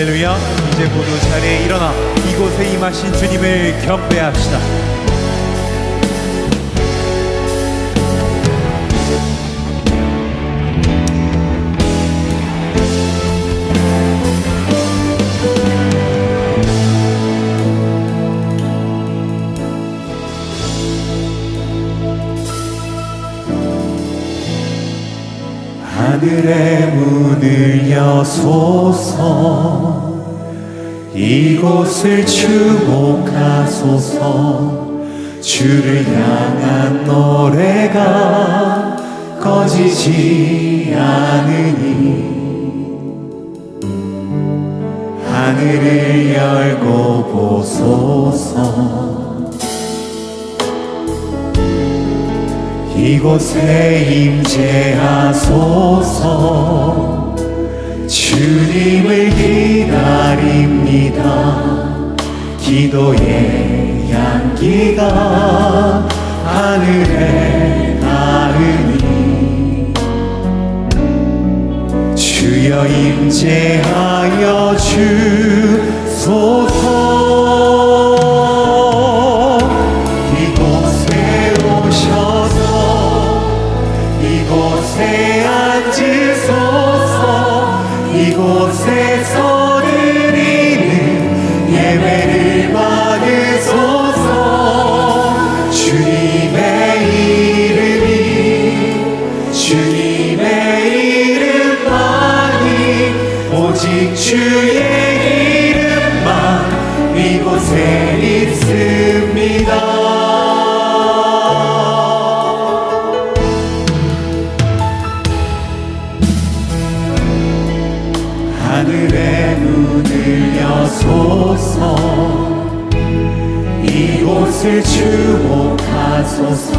할렐루야. 이제 모두 자리에 일어나 이곳에 임하신 주님을 경배합시다. 하늘의 문을 여소서, 이곳을 주목하소서. 주를 향한 노래가 꺼지지 않으니 하늘을 열고 보소서. 이곳에 임재하소서. 주님을 기다립니다. 기도의 향기가 하늘에 닿으니 주여 임재하여 주소서. 이곳에 오셔서 이곳에 앉으소서. 이곳에서 드리는 예배를 받으소서. 주님의 이름만이 오직 주의 이름만 이곳에 있습니다. 하늘의 문을 여소서. 이곳을 주목하소서.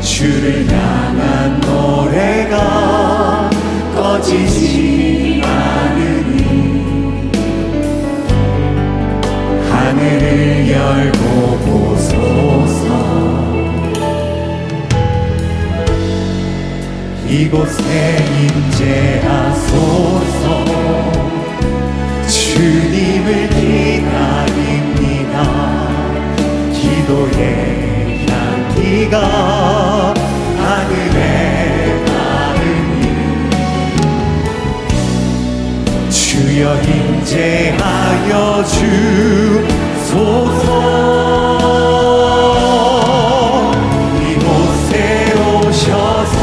주를 향한 노래가 꺼지지 않으니 하늘을 열고 보소서. 이곳에 임재하소서. 주님을 기다립니다. 기도의 향기가 하늘에 닿으니 주여 임재하여 주소서. 이곳에 오셔서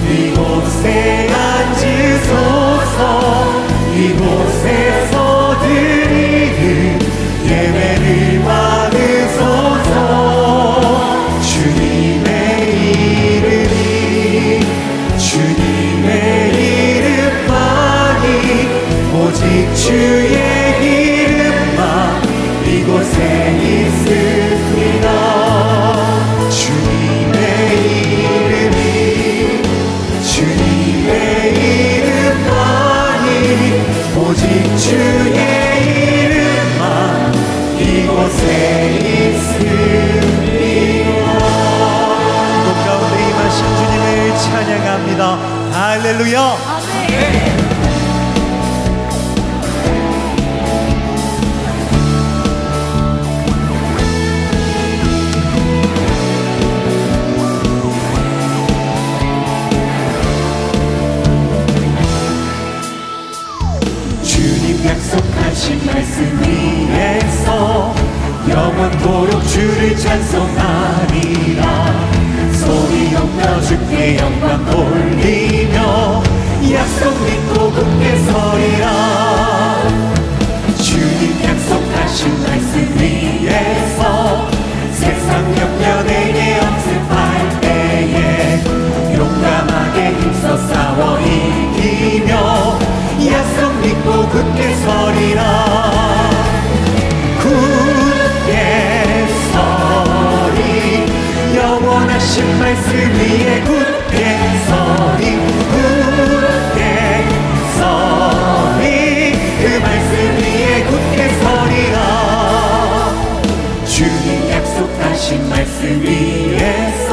이곳에 앉으소서. 이곳에서 드리는 예배를 받으소서. 주님의 이름만이 오직 주의 이름만 이곳에 있습니다. 주님의 이름만이 오직 주의 이름만 이곳에 있습니다. 이곳 가운데 임하신 주님을 찬양합니다. 할렐루야. 약속하신 말씀 위에서 영원토록 주를 찬송하리라. 소리 높여 주께 영광 돌리며 약속 믿고 굳게 서리라. 주님 약속하신 말씀 위에서 세상 옆면에게 엄습할 때에 용감하게 힘써 싸워 이기며 약속 믿고 굳게 서리라. 굳게 서리. 영원하신 말씀 위에 굳게 서리. 굳게 서리. 그 말씀 위에 굳게 서리라. 주님 약속하신 말씀 위에서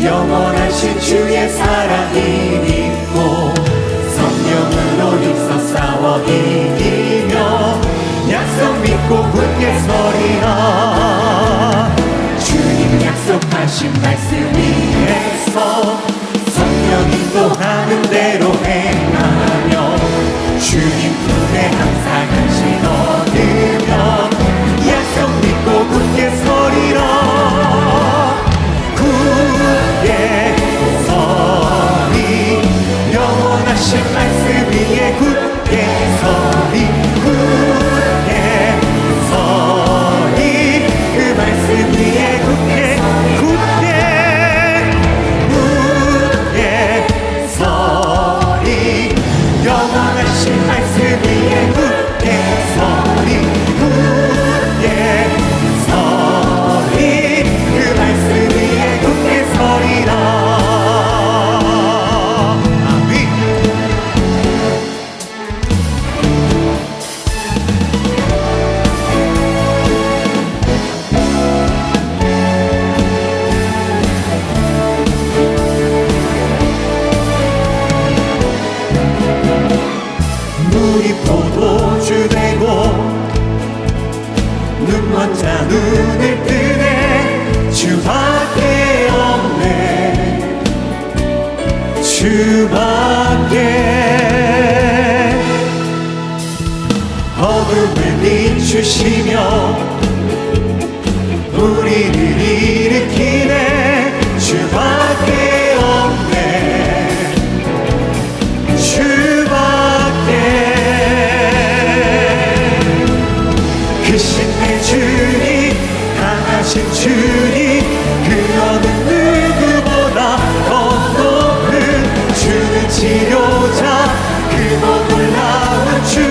영원하신 주의 사랑이 믿고 성령으로 힘써 싸워 이기며 약속 믿고 굳게 서리라. 주님 약속하신 말씀 위에서 성령 인도하는 대로 행하며 주님 품에 항상 안식 얻으며 약속 믿고 굳게 서리라. 굳게 서리 영원하신 말씀 위에 굳게 서리 굳게 서리 그 말씀 위에 굳게 서리 영원하신 말씀 위에 굳게 서리 굳게 서리 그 말씀 위에 굳게 서리라. 아멘. 물이 포도주 되고 눈먼 자 눈을 뜨네 주밖에 없네 주밖에 어둠을 비추시며 우리를 일으키네 주밖에 없네 주밖에 크신 내 주님 강하신 주님 그 어느 누구보다 더 높은 주는 치료자 그도 놀라운 주님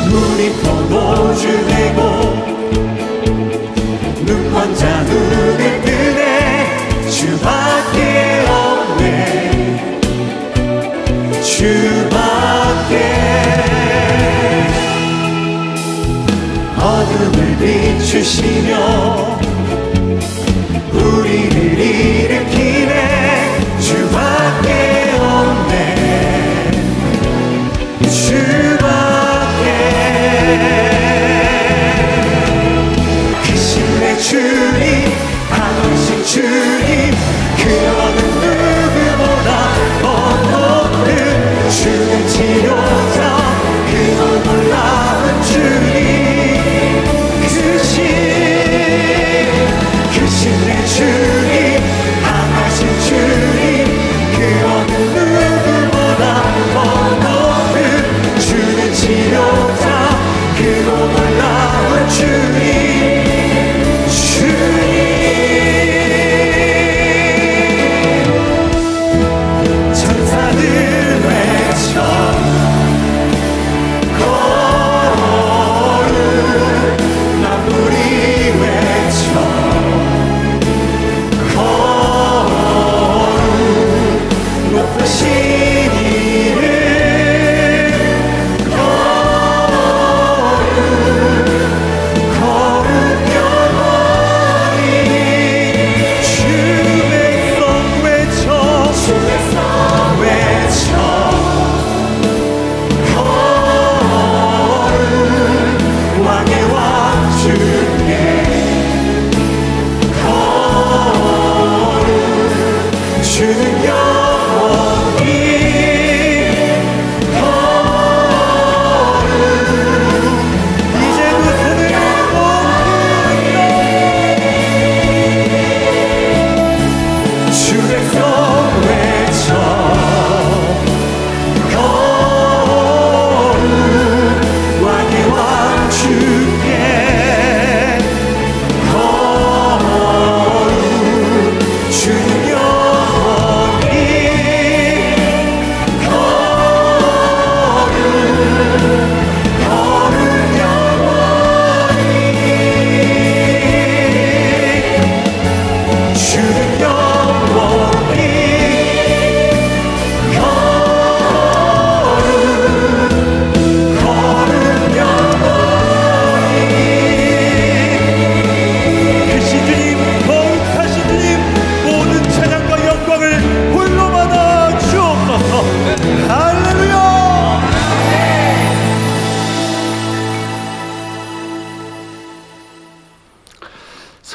눈이 포도주 되고 눈먼 자 눈을 뜨네 주밖에 없네 주밖에 어둠을 비추시며 우리를 일으키네 주밖에 없네 주밖에 크신 내 주님 강하신 주님 그 어느 누구보다 더 높은 주는 치료자 그도 놀라운 주님 크신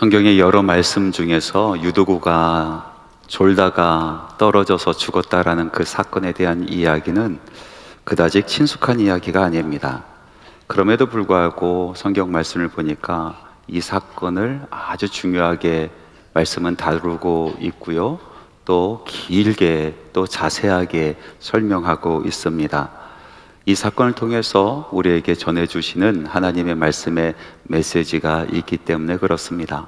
성경의 여러 말씀 중에서 유도고가 졸다가 떨어져서 죽었다라는 그 사건에 대한 이야기는 그다지 친숙한 이야기가 아닙니다. 그럼에도 불구하고 성경 말씀을 보니까 이 사건을 아주 중요하게 말씀은 다루고 있고요. 또 길게 또 자세하게 설명하고 있습니다. 이 사건을 통해서 우리에게 전해주시는 하나님의 말씀의 메시지가 있기 때문에 그렇습니다.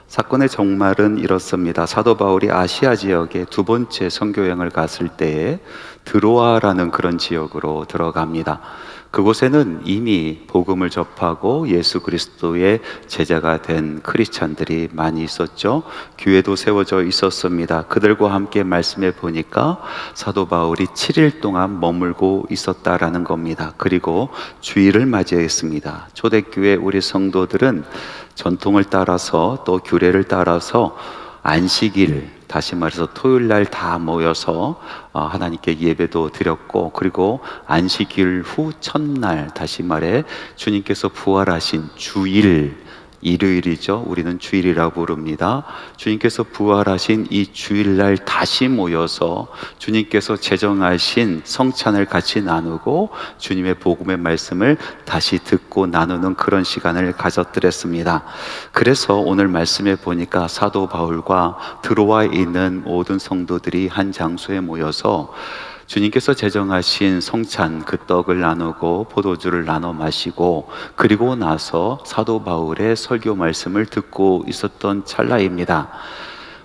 사건의 정말은 이렇습니다. 사도 바울이 아시아 지역에 두 번째 선교여행을 갔을 때에 드로아라는 그런 지역으로 들어갑니다. 그곳에는 이미 복음을 접하고 예수 그리스도의 제자가 된 크리스찬들이 많이 있었죠. 교회도 세워져 있었습니다. 그들과 함께 말씀해 보니까 사도 바울이 7일 동안 머물고 있었다라는 겁니다. 그리고 주일을 맞이했습니다. 초대교회 우리 성도들은 전통을 따라서 또 규례를 따라서 안식일, 다시 말해서 토요일 날 다 모여서 하나님께 예배도 드렸고, 그리고 안식일 후 첫날, 다시 말해 주님께서 부활하신 주일, 일요일이죠. 우리는 주일이라고 부릅니다. 주님께서 부활하신 이 주일날 다시 모여서 주님께서 제정하신 성찬을 같이 나누고 주님의 복음의 말씀을 다시 듣고 나누는 그런 시간을 가졌더랬습니다. 그래서 오늘 말씀에 보니까 사도 바울과 드로아에 있는 모든 성도들이 한 장소에 모여서 주님께서 제정하신 성찬 그 떡을 나누고 포도주를 나눠 마시고, 그리고 나서 사도 바울의 설교 말씀을 듣고 있었던 찰나입니다.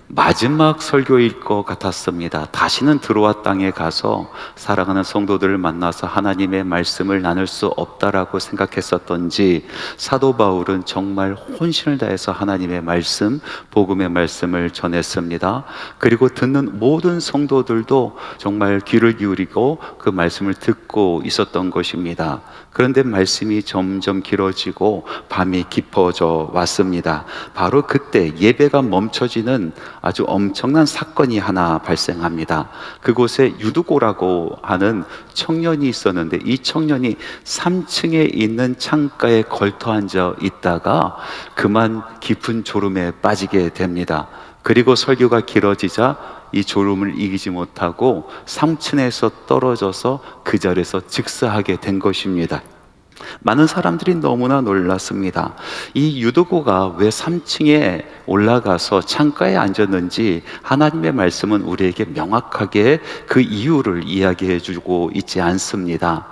마지막 설교일 것 같았습니다. 다시는 드로아 땅에 가서 사랑하는 성도들을 만나서 하나님의 말씀을 나눌 수 없다라고 생각했었던지 사도 바울은 정말 혼신을 다해서 하나님의 말씀, 복음의 말씀을 전했습니다. 그리고 듣는 모든 성도들도 정말 귀를 기울이고 그 말씀을 듣고 있었던 것입니다. 그런데 말씀이 점점 길어지고 밤이 깊어져 왔습니다. 바로 그때 예배가 멈춰지는 아주 엄청난 사건이 하나 발생합니다. 그곳에 유두고라고 하는 청년이 있었는데, 이 청년이 3층에 있는 창가에 걸터 앉아 있다가 그만 깊은 졸음에 빠지게 됩니다. 그리고 설교가 길어지자 이 졸음을 이기지 못하고 3층에서 떨어져서 그 자리에서 즉사하게 된 것입니다. 많은 사람들이 너무나 놀랐습니다. 이 유도고가 왜 3층에 올라가서 창가에 앉았는지 하나님의 말씀은 우리에게 명확하게 그 이유를 이야기해 주고 있지 않습니다.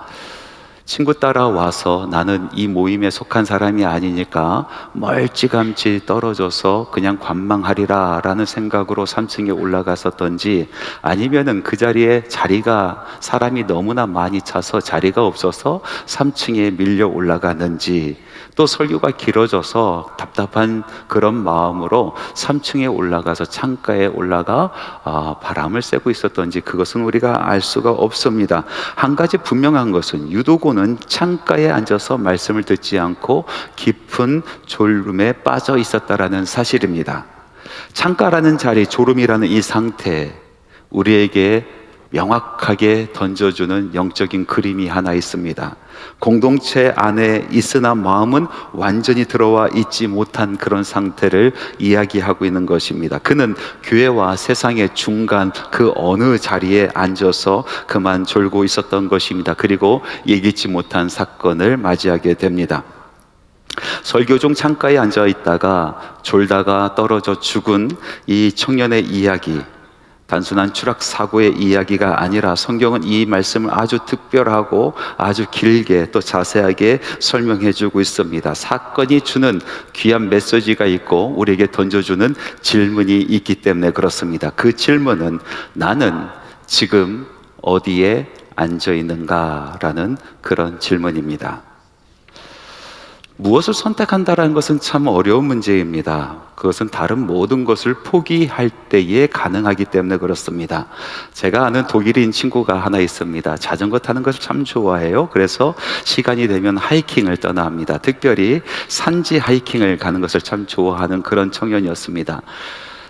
친구 따라와서 나는 이 모임에 속한 사람이 아니니까 멀찌감치 떨어져서 그냥 관망하리라 라는 생각으로 3층에 올라갔었던지, 아니면은 그 자리에 사람이 너무나 많이 차서 자리가 없어서 3층에 밀려 올라갔는지, 또 설교가 길어져서 답답한 그런 마음으로 3층에 올라가서 창가에 올라가 바람을 쐬고 있었던지, 그것은 우리가 알 수가 없습니다. 한 가지 분명한 것은 유도고는 창가에 앉아서 말씀을 듣지 않고 깊은 졸음에 빠져 있었다라는 사실입니다. 창가라는 자리, 졸음이라는 이 상태, 우리에게 명확하게 던져주는 영적인 그림이 하나 있습니다. 공동체 안에 있으나 마음은 완전히 들어와 있지 못한 그런 상태를 이야기하고 있는 것입니다. 그는 교회와 세상의 중간 그 어느 자리에 앉아서 그만 졸고 있었던 것입니다. 그리고 예기치 못한 사건을 맞이하게 됩니다. 설교 중 창가에 앉아 있다가 졸다가 떨어져 죽은 이 청년의 이야기, 단순한 추락 사고의 이야기가 아니라 성경은 이 말씀을 아주 특별하고 아주 길게 또 자세하게 설명해 주고 있습니다. 사건이 주는 귀한 메시지가 있고 우리에게 던져주는 질문이 있기 때문에 그렇습니다. 그 질문은 나는 지금 어디에 앉아 있는가라는 그런 질문입니다. 무엇을 선택한다는 것은 참 어려운 문제입니다. 그것은 다른 모든 것을 포기할 때에 가능하기 때문에 그렇습니다. 제가 아는 독일인 친구가 하나 있습니다. 자전거 타는 것을 참 좋아해요. 그래서 시간이 되면 하이킹을 떠납니다. 특별히 산지 하이킹을 가는 것을 참 좋아하는 그런 청년이었습니다.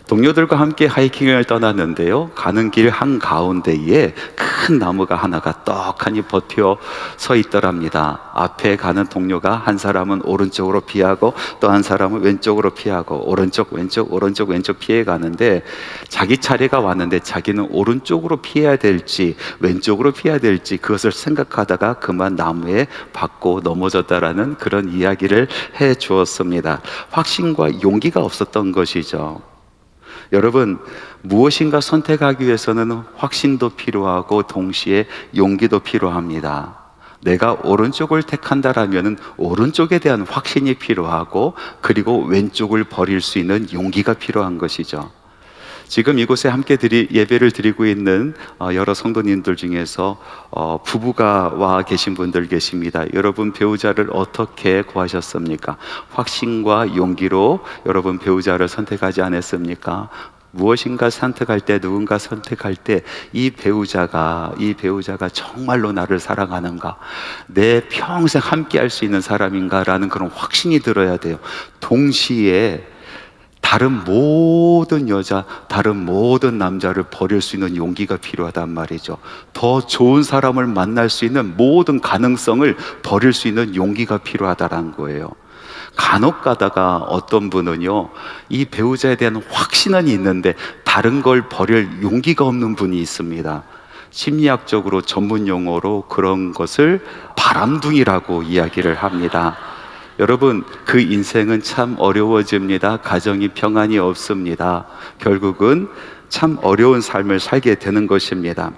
동료들과 함께 하이킹을 떠났는데요. 가는 길 한가운데에 큰 나무가 하나가 떡하니 버텨 서 있더랍니다. 앞에 가는 동료가 한 사람은 오른쪽으로 피하고 또 한 사람은 왼쪽으로 피하고 오른쪽 왼쪽 피해 가는데 자기 차례가 왔는데 자기는 오른쪽으로 피해야 될지 왼쪽으로 피해야 될지 그것을 생각하다가 그만 나무에 박고 넘어졌다라는 그런 이야기를 해 주었습니다. 확신과 용기가 없었던 것이죠. 여러분, 무엇인가 선택하기 위해서는 확신도 필요하고 동시에 용기도 필요합니다. 내가 오른쪽을 택한다라면 오른쪽에 대한 확신이 필요하고 그리고 왼쪽을 버릴 수 있는 용기가 필요한 것이죠. 지금 이곳에 함께 예배를 드리고 있는 여러 성도님들 중에서 부부가 와 계신 분들 계십니다. 여러분 배우자를 어떻게 구하셨습니까? 확신과 용기로 여러분 배우자를 선택하지 않았습니까? 무엇인가 선택할 때, 누군가 선택할 때 이 배우자가 정말로 나를 사랑하는가, 내 평생 함께 할 수 있는 사람인가라는 그런 확신이 들어야 돼요. 동시에 다른 모든 여자, 다른 모든 남자를 버릴 수 있는 용기가 필요하단 말이죠. 더 좋은 사람을 만날 수 있는 모든 가능성을 버릴 수 있는 용기가 필요하다는 거예요. 간혹 가다가 어떤 분은요, 이 배우자에 대한 확신은 있는데 다른 걸 버릴 용기가 없는 분이 있습니다. 심리학적으로 전문 용어로 그런 것을 바람둥이라고 이야기를 합니다. 여러분, 그 인생은 참 어려워집니다. 가정이 평안이 없습니다. 결국은 참 어려운 삶을 살게 되는 것입니다.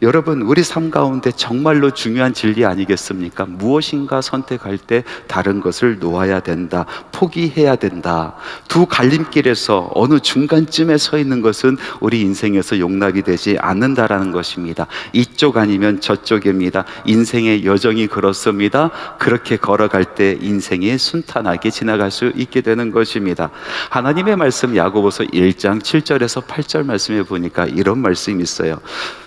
여러분, 우리 삶 가운데 정말로 중요한 진리 아니겠습니까? 무엇인가 선택할 때 다른 것을 놓아야 된다, 포기해야 된다. 두 갈림길에서 어느 중간쯤에 서 있는 것은 우리 인생에서 용납이 되지 않는다라는 것입니다. 이쪽 아니면 저쪽입니다. 인생의 여정이 그렇습니다. 그렇게 걸어갈 때 인생이 순탄하게 지나갈 수 있게 되는 것입니다. 하나님의 말씀 야고보서 1장 7절에서 8절 말씀에 보니까 이런 말씀이 있어요.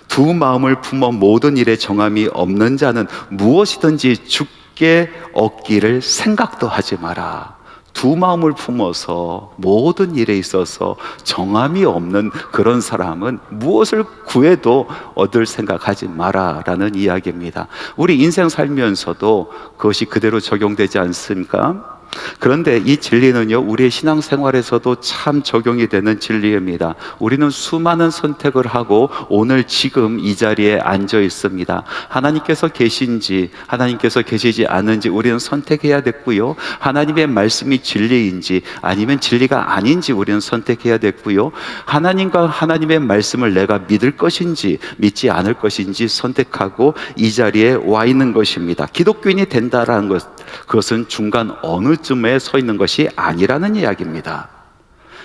두 마음을 품어 모든 일에 정함이 없는 자는 무엇이든지 죽게 얻기를 생각도 하지 마라. 두 마음을 품어서 모든 일에 있어서 정함이 없는 그런 사람은 무엇을 구해도 얻을 생각하지 마라라는 이야기입니다. 우리 인생 살면서도 그것이 그대로 적용되지 않습니까? 그런데 이 진리는요, 우리의 신앙생활에서도 참 적용이 되는 진리입니다. 우리는 수많은 선택을 하고 오늘 지금 이 자리에 앉아 있습니다. 하나님께서 계신지 하나님께서 계시지 않은지 우리는 선택해야 됐고요, 하나님의 말씀이 진리인지 아니면 진리가 아닌지 우리는 선택해야 됐고요, 하나님과 하나님의 말씀을 내가 믿을 것인지 믿지 않을 것인지 선택하고 이 자리에 와 있는 것입니다. 기독교인이 된다라는 것, 그것은 중간 어느 쯤에 서 있는 것이 아니라는 이야기입니다.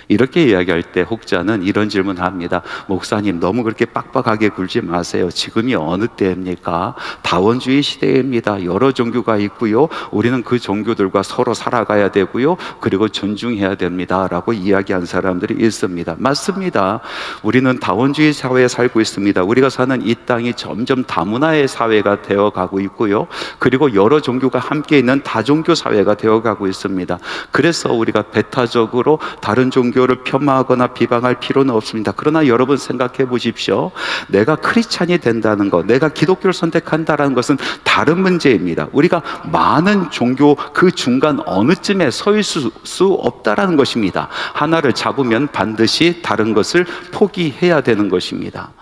이렇게 이야기할 때 혹자는 이런 질문을 합니다. 목사님, 너무 그렇게 빡빡하게 굴지 마세요. 지금이 어느 때입니까? 다원주의 시대입니다. 여러 종교가 있고요, 우리는 그 종교들과 서로 살아가야 되고요, 그리고 존중해야 됩니다 라고 이야기한 사람들이 있습니다. 맞습니다. 우리는 다원주의 사회에 살고 있습니다. 우리가 사는 이 땅이 점점 다문화의 사회가 되어가고 있고요, 그리고 여러 종교가 함께 있는 다종교 사회가 되어가고 있습니다. 그래서 우리가 배타적으로 다른 종교를 폄하하거나 비방할 필요는 없습니다. 그러나 여러분 생각해 보십시오. 내가 크리스찬이 된다는 것, 내가 기독교를 선택한다는 것은 다른 문제입니다. 우리가 많은 종교 그 중간 어느 쯤에 서 있을 수 없다라는 것입니다. 하나를 잡으면 반드시 다른 것을 포기해야 되는 것입니다.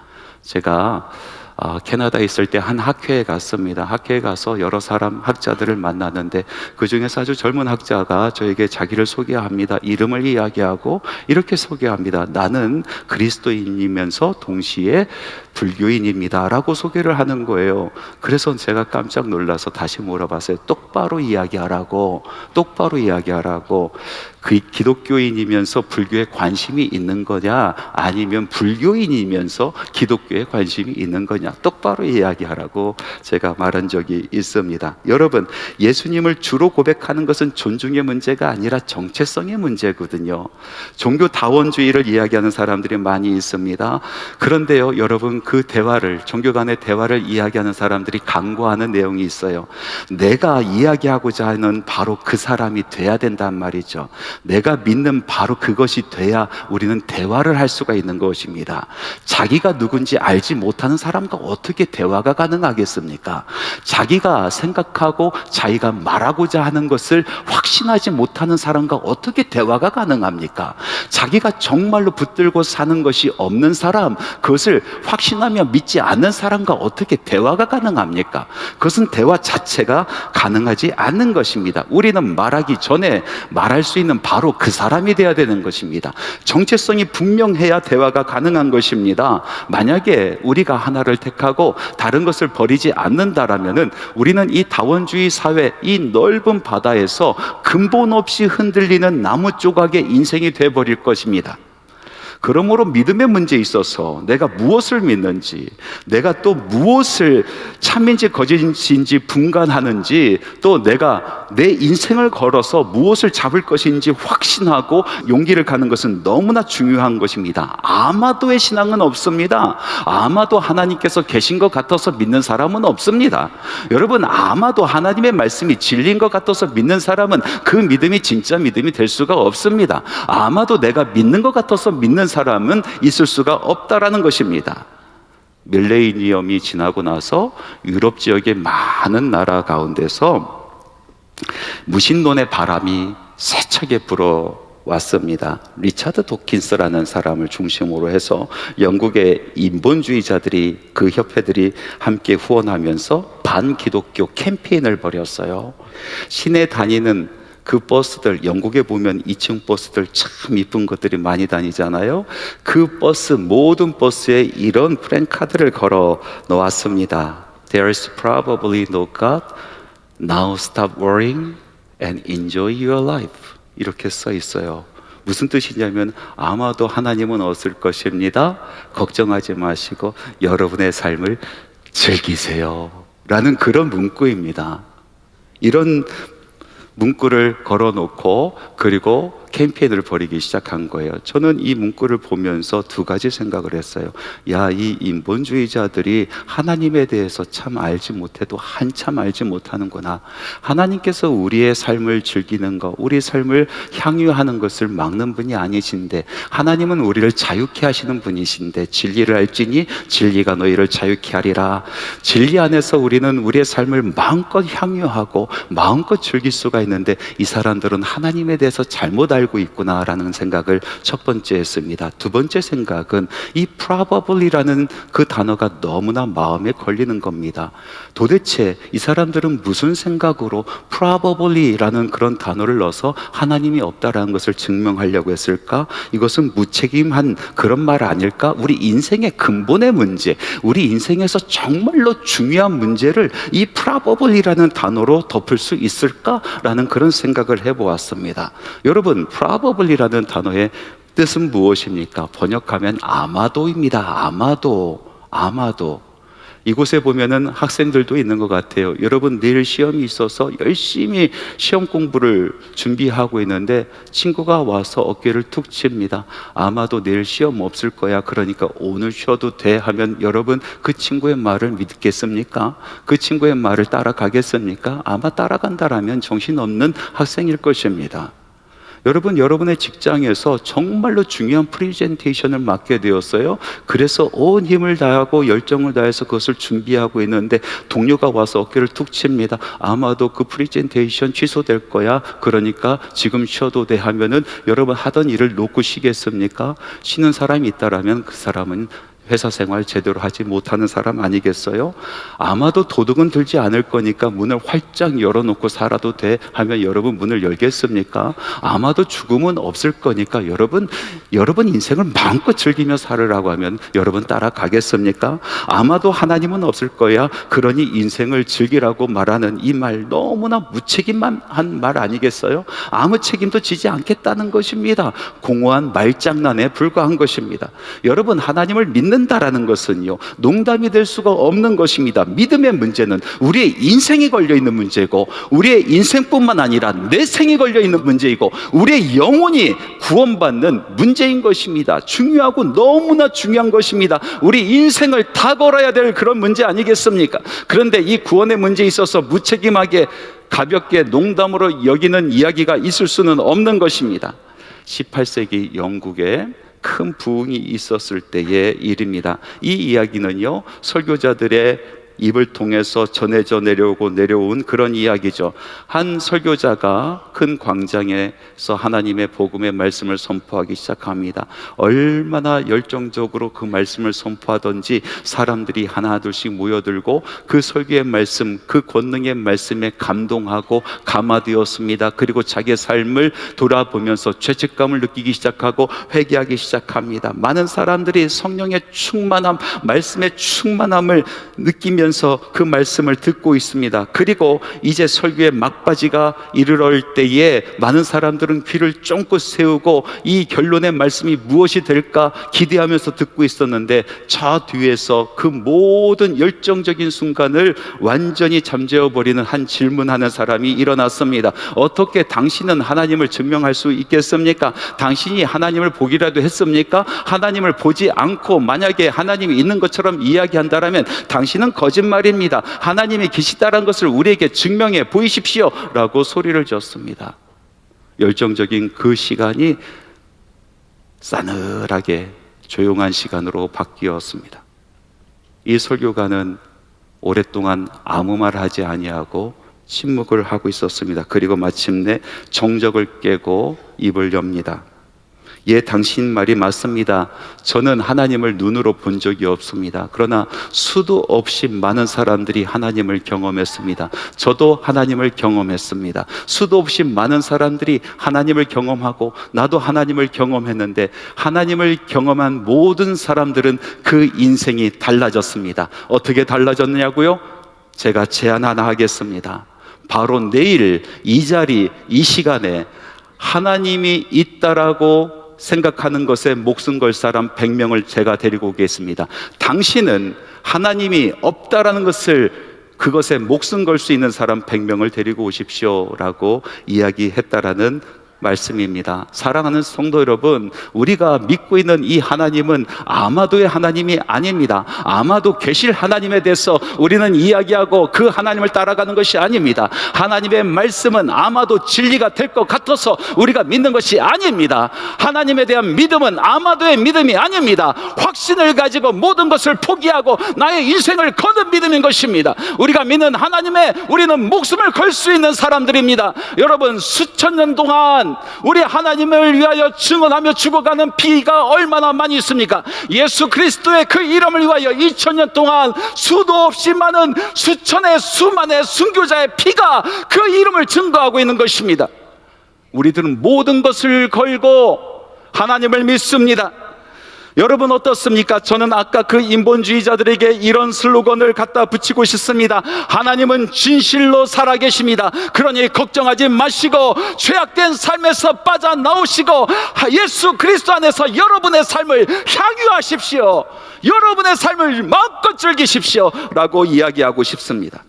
제가 캐나다에 있을 때 한 학회에 갔습니다. 학회에 가서 여러 사람 학자들을 만났는데 그 중에서 아주 젊은 학자가 저에게 자기를 소개합니다. 이름을 이야기하고 이렇게 소개합니다. 나는 그리스도인이면서 동시에 불교인입니다 라고 소개를 하는 거예요. 그래서 제가 깜짝 놀라서 다시 물어봤어요. 똑바로 이야기하라고. 그 기독교인이면서 불교에 관심이 있는 거냐, 아니면 불교인이면서 기독교에 관심이 있는 거냐, 똑바로 이야기하라고 제가 말한 적이 있습니다. 여러분, 예수님을 주로 고백하는 것은 존중의 문제가 아니라 정체성의 문제거든요. 종교 다원주의를 이야기하는 사람들이 많이 있습니다. 그런데요, 여러분, 그 대화를, 종교 간의 대화를 이야기하는 사람들이 강구하는 내용이 있어요. 내가 이야기하고자 하는 바로 그 사람이 돼야 된단 말이죠. 내가 믿는 바로 그것이 돼야 우리는 대화를 할 수가 있는 것입니다. 자기가 누군지 알지 못하는 사람과 어떻게 대화가 가능하겠습니까? 자기가 생각하고 자기가 말하고자 하는 것을 확신하지 못하는 사람과 어떻게 대화가 가능합니까? 자기가 정말로 붙들고 사는 것이 없는 사람, 그것을 확신하며 믿지 않는 사람과 어떻게 대화가 가능합니까? 그것은 대화 자체가 가능하지 않는 것입니다. 우리는 말하기 전에 말할 수 있는 바로 그 사람이 되어야 되는 것입니다. 정체성이 분명해야 대화가 가능한 것입니다. 만약에 우리가 하나를 택하고 다른 것을 버리지 않는다라면은 우리는 이 다원주의 사회, 이 넓은 바다에서 근본 없이 흔들리는 나무 조각의 인생이 되어버릴 것입니다. 그러므로 믿음의 문제에 있어서 내가 무엇을 믿는지, 내가 또 무엇을 참인지 거짓인지 분간하는지, 또 내가 내 인생을 걸어서 무엇을 잡을 것인지 확신하고 용기를 갖는 것은 너무나 중요한 것입니다. 아마도의 신앙은 없습니다. 아마도 하나님께서 계신 것 같아서 믿는 사람은 없습니다. 여러분, 아마도 하나님의 말씀이 진리인 것 같아서 믿는 사람은 그 믿음이 진짜 믿음이 될 수가 없습니다. 아마도 내가 믿는 것 같아서 믿는 사람은 있을 수가 없다라는 것입니다. 밀레니엄이 지나고 나서 유럽 지역의 많은 나라 가운데서 무신론의 바람이 세차게 불어왔습니다. 리차드 도킨스라는 사람을 중심으로 해서 영국의 인본주의자들이, 그 협회들이 함께 후원하면서 반기독교 캠페인을 벌였어요. 시내 다니는 그 버스들, 영국에 보면 2층 버스들 참 이쁜 것들이 많이 다니잖아요. 그 버스, 모든 버스에 이런 프랜카드를 걸어 놓았습니다. There is probably no God. Now stop worrying and enjoy your life. 이렇게 써 있어요. 무슨 뜻이냐면 아마도 하나님은 없을 것입니다. 걱정하지 마시고 여러분의 삶을 즐기세요. 라는 그런 문구입니다. 이런 문구를 걸어놓고 그리고 캠페인을 벌이기 시작한 거예요. 저는 이 문구를 보면서 두 가지 생각을 했어요. 야, 이 인본주의자들이 하나님에 대해서 참 알지 못해도 한참 알지 못하는구나. 하나님께서 우리의 삶을 즐기는 것, 우리 삶을 향유하는 것을 막는 분이 아니신데, 하나님은 우리를 자유케 하시는 분이신데, 진리를 알지니 진리가 너희를 자유케 하리라. 진리 안에서 우리는 우리의 삶을 마음껏 향유하고 마음껏 즐길 수가 있는데, 이 사람들은 하나님에 대해서 잘못 알고 있구나라는 생각을 첫 번째 했습니다. 두 번째 생각은 이 probably라는 그 단어가 너무나 마음에 걸리는 겁니다. 도대체 이 사람들은 무슨 생각으로 probably라는 그런 단어를 넣어서 하나님이 없다라는 것을 증명하려고 했을까? 이것은 무책임한 그런 말 아닐까? 우리 인생의 근본의 문제, 우리 인생에서 정말로 중요한 문제를 이 probably라는 단어로 덮을 수 있을까라는 그런 생각을 해보았습니다. 여러분, probably라는 단어의 뜻은 무엇입니까? 번역하면 아마도입니다. 아마도. 이곳에 보면은 학생들도 있는 것 같아요. 여러분, 내일 시험이 있어서 열심히 시험 공부를 준비하고 있는데 친구가 와서 어깨를 툭 칩니다. 아마도 내일 시험 없을 거야. 그러니까 오늘 쉬어도 돼 하면 여러분, 그 친구의 말을 믿겠습니까? 그 친구의 말을 따라가겠습니까? 아마 따라간다라면 정신없는 학생일 것입니다. 여러분, 여러분의 직장에서 정말로 중요한 프레젠테이션을 맡게 되었어요. 그래서 온 힘을 다하고 열정을 다해서 그것을 준비하고 있는데 동료가 와서 어깨를 툭 칩니다. 아마도 그 프레젠테이션 취소될 거야. 그러니까 지금 쉬어도 돼 하면은 여러분, 하던 일을 놓고 쉬겠습니까? 쉬는 사람이 있다라면 그 사람은 회사 생활 제대로 하지 못하는 사람 아니겠어요? 아마도 도둑은 들지 않을 거니까 문을 활짝 열어놓고 살아도 돼 하면 여러분 문을 열겠습니까? 아마도 죽음은 없을 거니까 여러분 인생을 마음껏 즐기며 살으라고 하면 여러분 따라가겠습니까? 아마도 하나님은 없을 거야. 그러니 인생을 즐기라고 말하는 이 말 너무나 무책임한 말 아니겠어요? 아무 책임도 지지 않겠다는 것입니다. 공허한 말장난에 불과한 것입니다. 여러분, 하나님을 믿는 믿는다라는 것은요, 농담이 될 수가 없는 것입니다. 믿음의 문제는 우리의 인생이 걸려있는 문제고, 우리의 인생뿐만 아니라 내 생이 걸려있는 문제이고, 우리의 영혼이 구원받는 문제인 것입니다. 중요하고 너무나 중요한 것입니다. 우리 인생을 다 걸어야 될 그런 문제 아니겠습니까? 그런데 이 구원의 문제에 있어서 무책임하게 가볍게 농담으로 여기는 이야기가 있을 수는 없는 것입니다. 18세기 영국에 큰 부흥이 있었을 때의 일입니다. 이 이야기는요, 설교자들의 입을 통해서 전해져 내려온 그런 이야기죠. 한 설교자가 큰 광장에서 하나님의 복음의 말씀을 선포하기 시작합니다. 얼마나 열정적으로 그 말씀을 선포하던지 사람들이 하나둘씩 모여들고 그 설교의 말씀, 그 권능의 말씀에 감동하고 감화되었습니다. 그리고 자기의 삶을 돌아보면서 죄책감을 느끼기 시작하고 회개하기 시작합니다. 많은 사람들이 성령의 충만함, 말씀의 충만함을 느끼면서 그 말씀을 듣고 있습니다. 그리고 이제 설교의 막바지가 이르러 때에 많은 사람들은 귀를 쫑긋 세우고 이 결론의 말씀이 무엇이 될까 기대하면서 듣고 있었는데, 저 뒤에서 그 모든 열정적인 순간을 완전히 잠재워버리는 한 질문하는 사람이 일어났습니다. 어떻게 당신은 하나님을 증명할 수 있겠습니까? 당신이 하나님을 보기라도 했습니까? 하나님을 보지 않고 만약에 하나님이 있는 것처럼 이야기한다면 당신은 거짓말입니다. 하나님이 계시다는 것을 우리에게 증명해 보이십시오 라고 소리를 졌습니다. 열정적인 그 시간이 싸늘하게 조용한 시간으로 바뀌었습니다. 이 설교가는 오랫동안 아무 말 하지 아니하고 침묵을 하고 있었습니다. 그리고 마침내 정적을 깨고 입을 엽니다. 예, 당신 말이 맞습니다. 저는 하나님을 눈으로 본 적이 없습니다. 그러나 수도 없이 많은 사람들이 하나님을 경험했습니다. 저도 하나님을 경험했습니다. 수도 없이 많은 사람들이 하나님을 경험하고 나도 하나님을 경험했는데, 하나님을 경험한 모든 사람들은 그 인생이 달라졌습니다. 어떻게 달라졌느냐고요? 제가 제안 하나 하겠습니다. 바로 내일 이 자리, 이 시간에 하나님이 있다라고 생각하는 것에 목숨 걸 사람 100명을 제가 데리고 오겠습니다. 당신은 하나님이 없다라는 것을, 그것에 목숨 걸 수 있는 사람 100명을 데리고 오십시오 라고 이야기했다라는 말씀입니다. 사랑하는 성도 여러분, 우리가 믿고 있는 이 하나님은 아마도의 하나님이 아닙니다. 아마도 계실 하나님에 대해서 우리는 이야기하고 그 하나님을 따라가는 것이 아닙니다. 하나님의 말씀은 아마도 진리가 될 것 같아서 우리가 믿는 것이 아닙니다. 하나님에 대한 믿음은 아마도의 믿음이 아닙니다. 확신을 가지고 모든 것을 포기하고 나의 인생을 거는 믿음인 것입니다. 우리가 믿는 하나님에 우리는 목숨을 걸 수 있는 사람들입니다. 여러분, 수천 년 동안 우리 하나님을 위하여 증언하며 죽어가는 피가 얼마나 많이 있습니까? 예수 그리스도의 그 이름을 위하여 2000년 동안 수도 없이 많은 수천의 수만의 순교자의 피가 그 이름을 증거하고 있는 것입니다. 우리들은 모든 것을 걸고 하나님을 믿습니다. 여러분 어떻습니까? 저는 아까 그 인본주의자들에게 이런 슬로건을 갖다 붙이고 싶습니다. 하나님은 진실로 살아계십니다. 그러니 걱정하지 마시고 죄악된 삶에서 빠져나오시고 예수 그리스도 안에서 여러분의 삶을 향유하십시오. 여러분의 삶을 마음껏 즐기십시오 라고 이야기하고 싶습니다.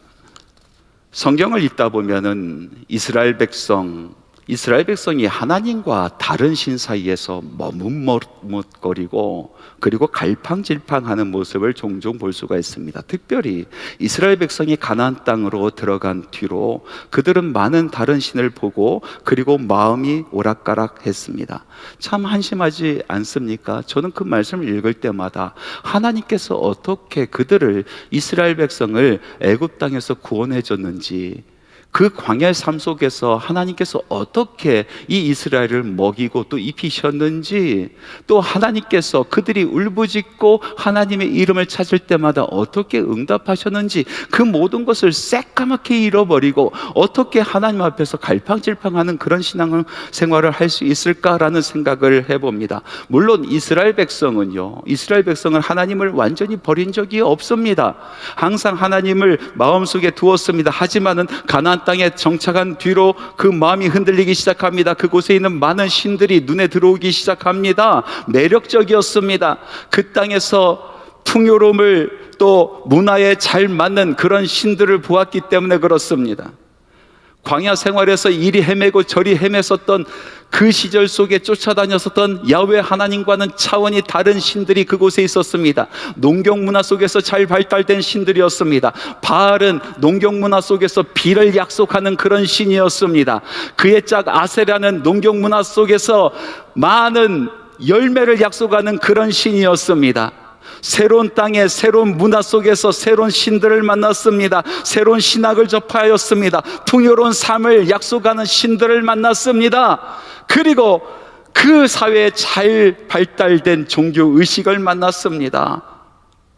성경을 읽다 보면은 이스라엘 백성이 하나님과 다른 신 사이에서 머뭇거리고 그리고 갈팡질팡하는 모습을 종종 볼 수가 있습니다. 특별히 이스라엘 백성이 가나안 땅으로 들어간 뒤로 그들은 많은 다른 신을 보고 그리고 마음이 오락가락했습니다. 참 한심하지 않습니까? 저는 그 말씀을 읽을 때마다 하나님께서 어떻게 그들을, 이스라엘 백성을 애굽 땅에서 구원해 줬는지, 그 광야의 삶 속에서 하나님께서 어떻게 이 이스라엘을 먹이고 또 입히셨는지, 또 하나님께서 그들이 울부짖고 하나님의 이름을 찾을 때마다 어떻게 응답하셨는지, 그 모든 것을 새까맣게 잃어버리고 어떻게 하나님 앞에서 갈팡질팡하는 그런 신앙생활을 할 수 있을까라는 생각을 해봅니다. 물론 이스라엘 백성은 하나님을 완전히 버린 적이 없습니다. 항상 하나님을 마음속에 두었습니다. 하지만은 가나안 땅에 정착한 뒤로 그 마음이 흔들리기 시작합니다. 그곳에 있는 많은 신들이 눈에 들어오기 시작합니다. 매력적이었습니다. 그 땅에서 풍요로움을 또 문화에 잘 맞는 그런 신들을 보았기 때문에 그렇습니다. 광야 생활에서 이리 헤매고 저리 헤맸었던 그 시절 속에 쫓아다녔었던 야훼 하나님과는 차원이 다른 신들이 그곳에 있었습니다. 농경 문화 속에서 잘 발달된 신들이었습니다. 바알은 농경 문화 속에서 비를 약속하는 그런 신이었습니다. 그의 짝 아세라는 농경 문화 속에서 많은 열매를 약속하는 그런 신이었습니다. 새로운 땅에 새로운 문화 속에서 새로운 신들을 만났습니다. 새로운 신학을 접하였습니다. 풍요로운 삶을 약속하는 신들을 만났습니다. 그리고 그 사회에 잘 발달된 종교 의식을 만났습니다.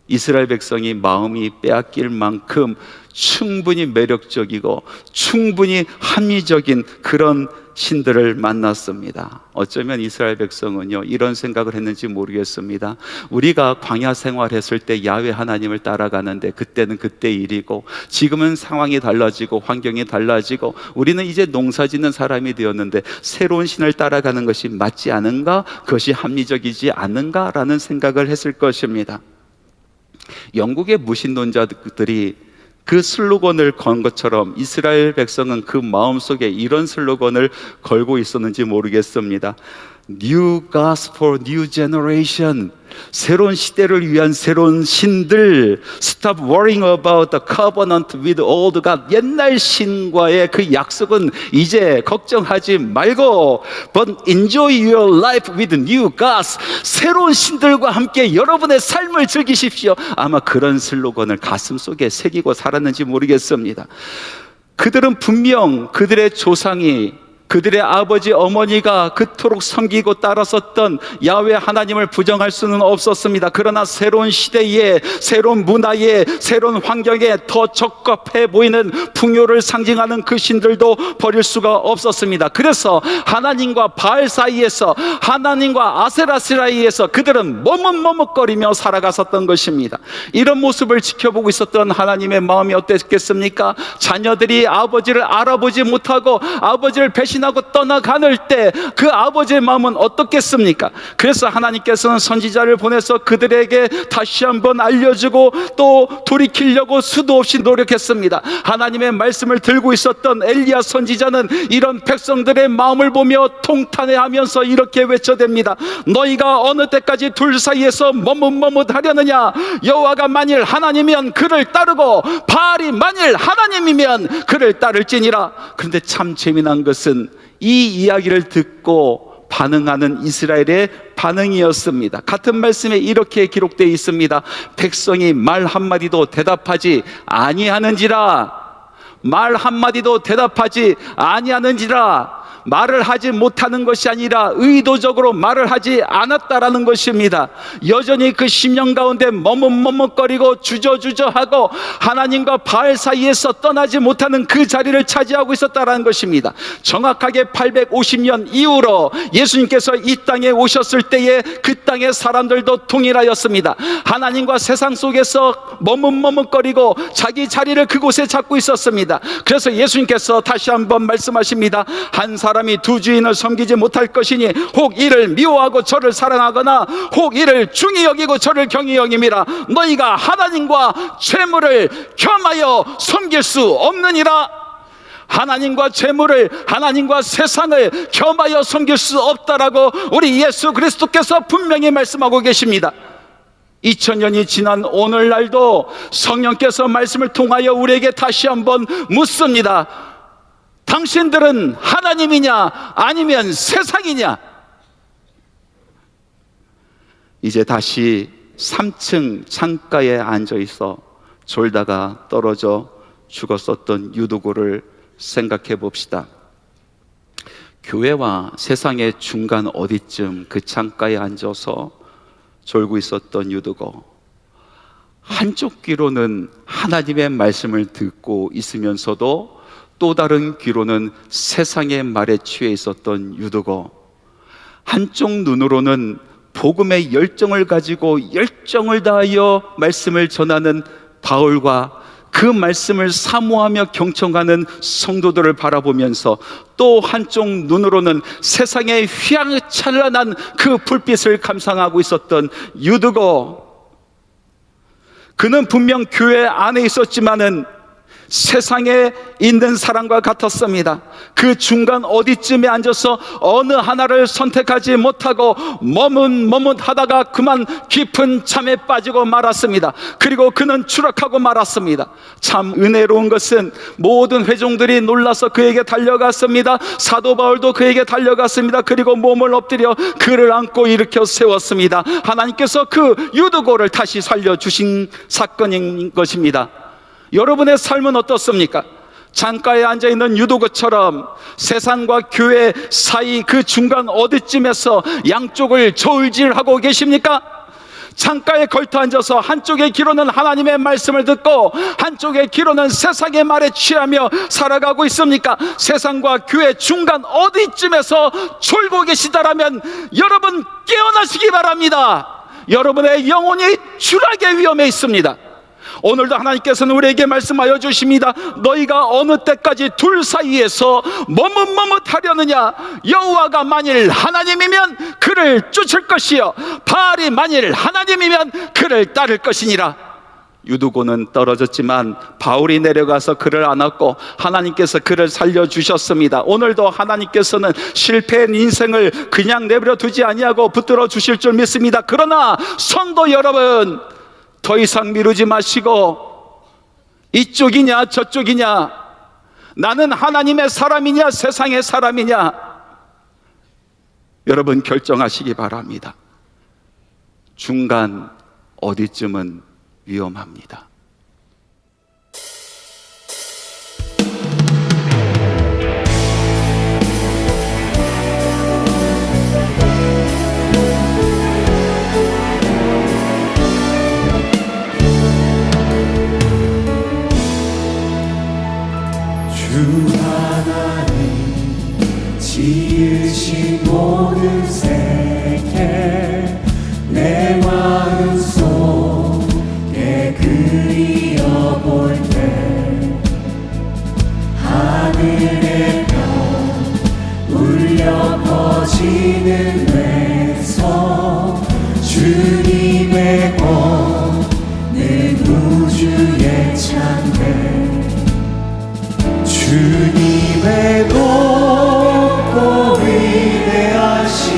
이스라엘 백성이 마음이 빼앗길 만큼 충분히 매력적이고 충분히 합리적인 그런 신들을 만났습니다. 어쩌면 이스라엘 백성은요, 이런 생각을 했는지 모르겠습니다. 우리가 광야 생활했을 때 야훼 하나님을 따라가는데 그때는 그때 일이고 지금은 상황이 달라지고 환경이 달라지고 우리는 이제 농사 짓는 사람이 되었는데 새로운 신을 따라가는 것이 맞지 않은가? 그것이 합리적이지 않은가라는 생각을 했을 것입니다. 영국의 무신론자들이 그 슬로건을 건 것처럼 이스라엘 백성은 그 마음속에 이런 슬로건을 걸고 있었는지 모르겠습니다. New Gospel, New Generation. 새로운 시대를 위한 새로운 신들. Stop worrying about the covenant with old God. 옛날 신과의 그 약속은 이제 걱정하지 말고 But enjoy your life with new gods. 새로운 신들과 함께 여러분의 삶을 즐기십시오. 아마 그런 슬로건을 가슴속에 새기고 살았는지 모르겠습니다. 그들은 분명 그들의 조상이, 그들의 아버지 어머니가 그토록 섬기고 따랐었던 야훼 하나님을 부정할 수는 없었습니다. 그러나 새로운 시대에, 새로운 문화에, 새로운 환경에 더 적합해 보이는 풍요를 상징하는 그 신들도 버릴 수가 없었습니다. 그래서 하나님과 바알 사이에서, 하나님과 아세라 사이에서 그들은 머뭇머뭇거리며 살아갔었던 것입니다. 이런 모습을 지켜보고 있었던 하나님의 마음이 어땠겠습니까? 자녀들이 아버지를 알아보지 못하고 아버지를 배신하고 떠나가는 때 그 아버지의 마음은 어떻겠습니까? 그래서 하나님께서는 선지자를 보내서 그들에게 다시 한번 알려주고 또 돌이키려고 수도 없이 노력했습니다. 하나님의 말씀을 들고 있었던 엘리야 선지자는 이런 백성들의 마음을 보며 통탄해하면서 이렇게 외쳐댑니다. 너희가 어느 때까지 둘 사이에서 머뭇머뭇하려느냐? 여호와가 만일 하나님이면 그를 따르고 바알이 만일 하나님이면 그를 따를지니라. 그런데 참 재미난 것은 이 이야기를 듣고 반응하는 이스라엘의 반응이었습니다. 같은 말씀에 이렇게 기록되어 있습니다. 백성이 말 한마디도 대답하지 아니하는지라. 말 한마디도 대답하지 아니하는지라. 말을 하지 못하는 것이 아니라 의도적으로 말을 하지 않았다라는 것입니다. 여전히 그 심령 가운데 머뭇머뭇거리고 주저주저하고 하나님과 바알 사이에서 떠나지 못하는 그 자리를 차지하고 있었다라는 것입니다. 정확하게 850년 이후로 예수님께서 이 땅에 오셨을 때에 그 땅의 사람들도 동일하였습니다. 하나님과 세상 속에서 머뭇머뭇거리고 자기 자리를 그곳에 잡고 있었습니다. 그래서 예수님께서 다시 한번 말씀하십니다. 한 사람이 두 주인을 섬기지 못할 것이니 혹 이를 미워하고 저를 사랑하거나 혹 이를 중히 여기고 저를 경히 여김이라. 너희가 하나님과 재물을 겸하여 섬길 수 없느니라. 하나님과 재물을, 하나님과 세상을 겸하여 섬길 수 없다라고 우리 예수 그리스도께서 분명히 말씀하고 계십니다. 2000년이 지난 오늘날도 성령께서 말씀을 통하여 우리에게 다시 한번 묻습니다. 당신들은 하나님이냐 아니면 세상이냐? 이제 다시 3층 창가에 앉아 있어 졸다가 떨어져 죽었었던 유도고를 생각해 봅시다. 교회와 세상의 중간 어디쯤 그 창가에 앉아서 졸고 있었던 유도고, 한쪽 귀로는 하나님의 말씀을 듣고 있으면서도 또 다른 귀로는 세상의 말에 취해 있었던 유도고, 한쪽 눈으로는 복음의 열정을 가지고 열정을 다하여 말씀을 전하는 바울과 그 말씀을 사모하며 경청하는 성도들을 바라보면서 또 한쪽 눈으로는 세상의 휘황찬란한 그 불빛을 감상하고 있었던 유두고, 그는 분명 교회 안에 있었지만은 세상에 있는 사람과 같았습니다. 그 중간 어디쯤에 앉아서 어느 하나를 선택하지 못하고 머뭇하다가 그만 깊은 잠에 빠지고 말았습니다. 그리고 그는 추락하고 말았습니다. 참 은혜로운 것은 모든 회중들이 놀라서 그에게 달려갔습니다. 사도 바울도 그에게 달려갔습니다. 그리고 몸을 엎드려 그를 안고 일으켜 세웠습니다. 하나님께서 그 유두고를 다시 살려주신 사건인 것입니다. 여러분의 삶은 어떻습니까? 창가에 앉아있는 유도구처럼 세상과 교회 사이 그 중간 어디쯤에서 양쪽을 저울질하고 계십니까? 창가에 걸터 앉아서 한쪽의 귀로는 하나님의 말씀을 듣고 한쪽의 귀로는 세상의 말에 취하며 살아가고 있습니까? 세상과 교회 중간 어디쯤에서 졸고 계시다라면 여러분 깨어나시기 바랍니다. 여러분의 영혼이 추락의 위험에 있습니다. 오늘도 하나님께서는 우리에게 말씀하여 주십니다. 너희가 어느 때까지 둘 사이에서 머뭇하려느냐? 여호와가 만일 하나님이면 그를 쫓을 것이요 바알이 만일 하나님이면 그를 따를 것이니라. 유두고는 떨어졌지만 바울이 내려가서 그를 안았고 하나님께서 그를 살려주셨습니다. 오늘도 하나님께서는 실패한 인생을 그냥 내버려 두지 아니하고 붙들어 주실 줄 믿습니다. 그러나 성도 여러분, 더 이상 미루지 마시고 이쪽이냐 저쪽이냐, 나는 하나님의 사람이냐 세상의 사람이냐, 여러분 결정하시기 바랍니다. 중간 어디쯤은 위험합니다. 주 하나님 지으신 모든 세계 내 마음속에 그리어볼 때 하늘의 별 울려 퍼지는 외성 주님의 권능 우주에 찬대 주님의 높고 위대하신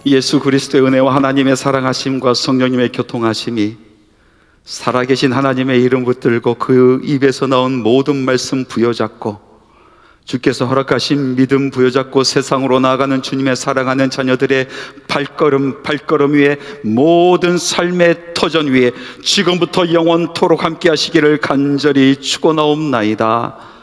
예수 그리스도의 은혜와 하나님의 사랑하심과 성령님의 교통하심이 살아계신 하나님의 이름 붙들고 그 입에서 나온 모든 말씀 부여잡고 주께서 허락하신 믿음 부여잡고 세상으로 나아가는 주님의 사랑하는 자녀들의 발걸음 위에 모든 삶의 터전 위에 지금부터 영원토록 함께 하시기를 간절히 축원하옵나이다.